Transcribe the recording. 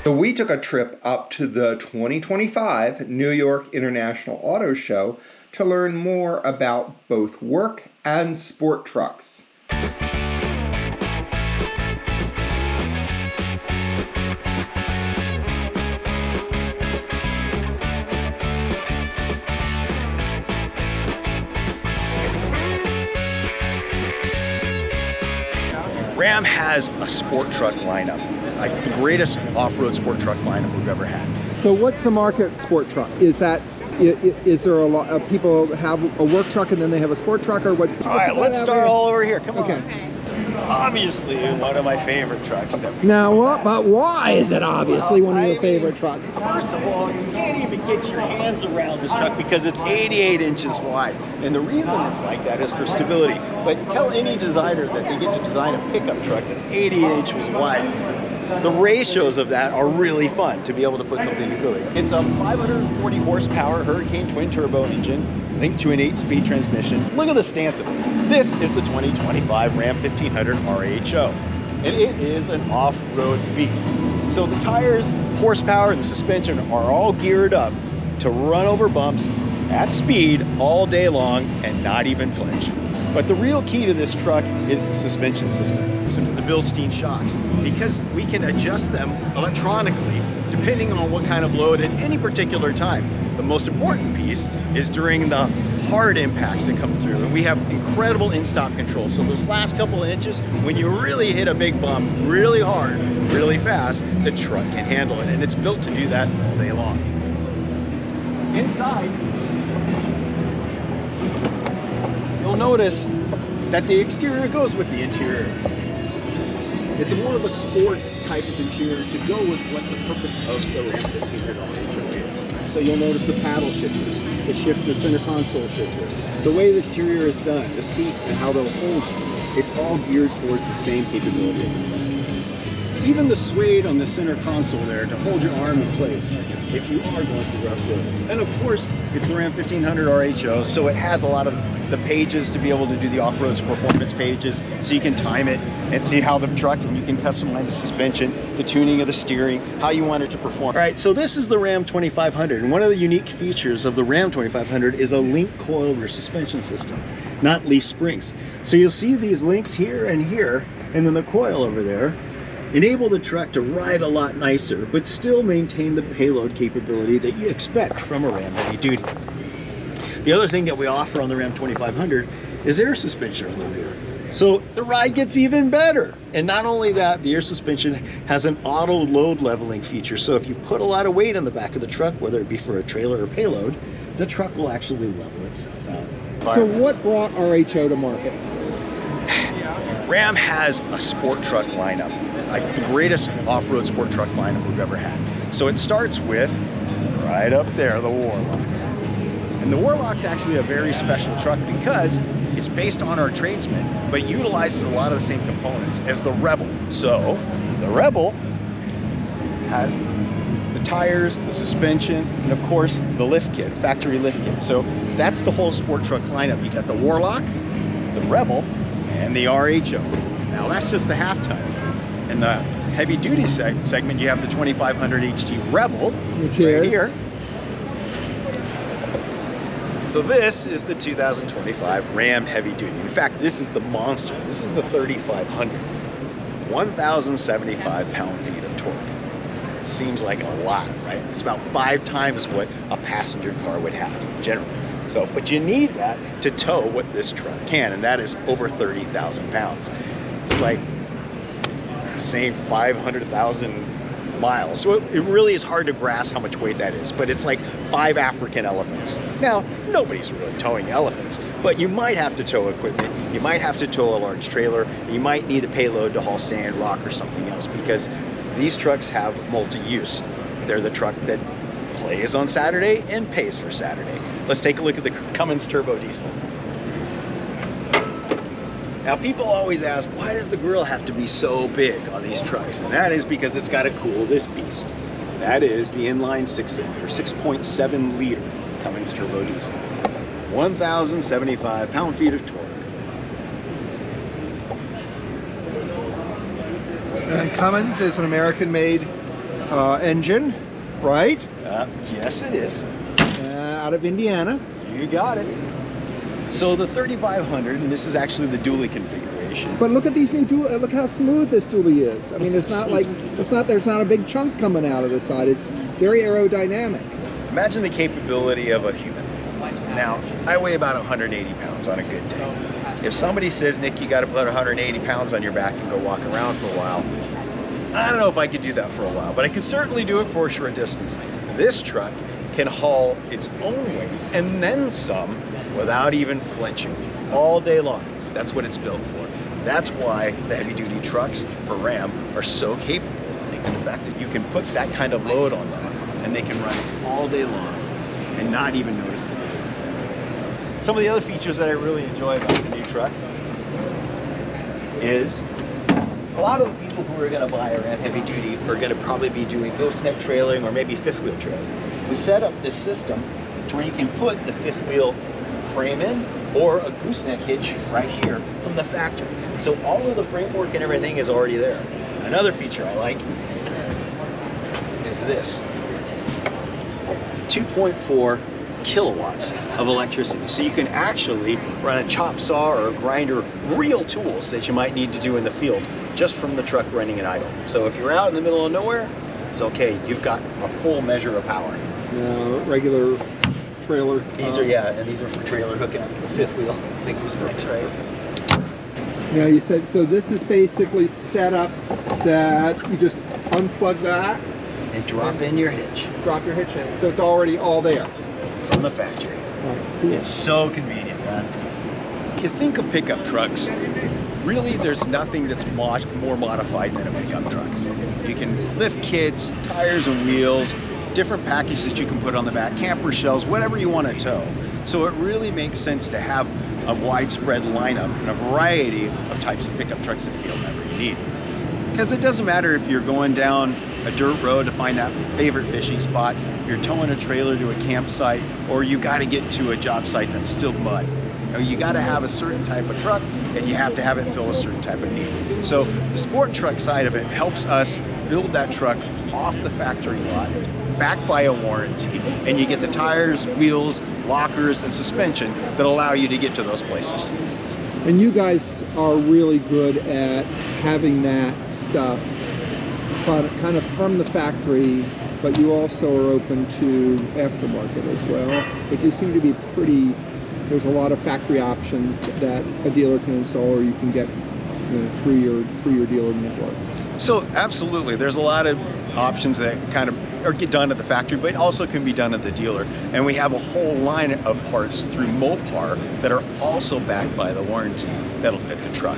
So we took a trip up to the 2025 New York International Auto Show to learn more about both work and sport trucks. Ram has a sport truck lineup, like the greatest off-road sport truck lineup we've ever had. So what's the market sport truck? Is there a lot of people have a work truck and then they have a sport truck, or what's? All right, let's start all over here. Come on. Okay. Obviously, one of my favorite trucks. Now what? But why is it obviously one of your favorite trucks? First of all, you can't even get your hands around this truck because it's 88 inches wide. And the reason it's like that is for stability. But tell any designer that they get to design a pickup truck that's 88 inches wide. The ratios of that are really fun to be able to put something together. It's a 540 horsepower Hurricane twin turbo engine linked to an 8-speed transmission. Look at the stance of it. This is the 2025 Ram 1500 RHO, and it is an off-road beast. So the tires, horsepower, and the suspension are all geared up to run over bumps at speed all day long and not even flinch. But the real key to this truck is the suspension system. The Bilstein shocks, because we can adjust them electronically depending on what kind of load at any particular time. The most important piece is during the hard impacts that come through, and we have incredible in-stop control. So those last couple of inches, when you really hit a big bump really hard, really fast, the truck can handle it, and it's built to do that all day long. Inside, you'll notice that the exterior goes with the interior. It's more of a sport type of interior to go with what the purpose of the Ram 1500 RHO is. So you'll notice the paddle shifters, the center console shifter, the way the interior is done, the seats and how they'll hold you. It's all geared towards the same capability of the truck. Even the suede on the center console there to hold your arm in place if you are going through rough roads. And of course, it's the Ram 1500 RHO, so it has a lot of the pages to be able to do the off-road performance pages, so you can time it and see how the truck, and you can customize the suspension, the tuning of the steering, how you want it to perform. All right, so this is the Ram 2500, and one of the unique features of the Ram 2500 is a link coilover suspension system, not leaf springs. So you'll see these links here, and then the coil over there enable the truck to ride a lot nicer, but still maintain the payload capability that you expect from a Ram Heavy Duty. The other thing that we offer on the Ram 2500 is air suspension on the rear. So the ride gets even better. And not only that, the air suspension has an auto load leveling feature. So if you put a lot of weight on the back of the truck, whether it be for a trailer or payload, the truck will actually level itself out. So what brought RHO to market? Ram has a sport truck lineup, like the greatest off-road sport truck lineup we've ever had. So it starts with, right up there, the Warlock. And the Warlock's actually a very special truck because it's based on our Tradesman, but utilizes a lot of the same components as the Rebel. So the Rebel has the tires, the suspension, and of course the lift kit, factory lift kit. So that's the whole sport truck lineup. You got the Warlock, the Rebel, and the RHO. Now that's just the half ton. In the heavy duty segment, you have the 2500 HT Rebel right here. So this is the 2025 Ram Heavy Duty. In fact, this is the monster. This is the 3500. 1,075 pound-feet of torque. It seems like a lot, right? It's about 5 times what a passenger car would have generally. So, but you need that to tow what this truck can, and that is over 30,000 pounds. It's like saying 500,000 miles. So it really is hard to grasp how much weight that is, but it's like 5 African elephants. Now, nobody's really towing elephants, but you might have to tow equipment. You might have to tow a large trailer. You might need a payload to haul sand, rock, or something else, because these trucks have multi-use. They're the truck that plays on Saturday and pays for Saturday. Let's take a look at the Cummins turbo diesel. Now, people always ask, why does the grill have to be so big on these trucks? And that is because it's got to cool this beast. That is the inline 6-cylinder, 6.7 liter Cummins turbo diesel. 1,075 pound-feet of torque. And Cummins is an American-made engine, right? Yes, it is. Out of Indiana. You got it. So the 3500, and this is actually the dually configuration. But look at these new dually. Look how smooth this dually is. I mean, it's not like there's not a big chunk coming out of the side. It's very aerodynamic. Imagine the capability of a human. Now, I weigh about 180 pounds on a good day. If somebody says, Nick, you got to put 180 pounds on your back and go walk around for a while, I don't know if I could do that for a while, but I can certainly do it for a short distance. This truck can haul its own weight and then some without even flinching all day long. That's what it's built for. That's why the heavy duty trucks for Ram are so capable. And the fact that you can put that kind of load on them and they can run all day long and not even notice the difference there. Some of the other features that I really enjoy about the new truck is a lot of the people who are going to buy a Ram heavy duty are going to probably be doing gooseneck trailing or maybe fifth wheel trailing. We set up this system to where you can put the fifth wheel frame in or a gooseneck hitch right here from the factory. So all of the framework and everything is already there. Another feature I like is this. 2.4 kilowatts of electricity. So you can actually run a chop saw or a grinder, real tools that you might need to do in the field just from the truck running at idle. So if you're out in the middle of nowhere, it's okay. You've got a full measure of power. Regular trailer. These are, and these are for trailer hooking up to the fifth wheel, the goosenecks, right? Now you said, so this is basically set up that you just unplug that. And drop in your hitch. Drop your hitch in. So it's already all there. From the factory. Right, cool. It's so convenient, man. If you think of pickup trucks, really there's nothing that's more modified than a pickup truck. You can lift kids, tires and wheels, different packages that you can put on the back, camper shells, whatever you want to tow. So it really makes sense to have a widespread lineup and a variety of types of pickup trucks that feel whatever you need. Because it doesn't matter if you're going down a dirt road to find that favorite fishing spot, if you're towing a trailer to a campsite, or you got to get to a job site that's still mud. You got to have a certain type of truck, and you have to have it fill a certain type of need. So the sport truck side of it helps us build that truck off the factory lot. It's backed by a warranty, and you get the tires, wheels, lockers, and suspension that allow you to get to those places. And you guys are really good at having that stuff kind of from the factory, but you also are open to aftermarket as well. But you seem to be there's a lot of factory options that a dealer can install or you can get through your dealer network. So absolutely, there's a lot of options that kind of get done at the factory, but also can be done at the dealer. And we have a whole line of parts through Mopar that are also backed by the warranty that'll fit the truck.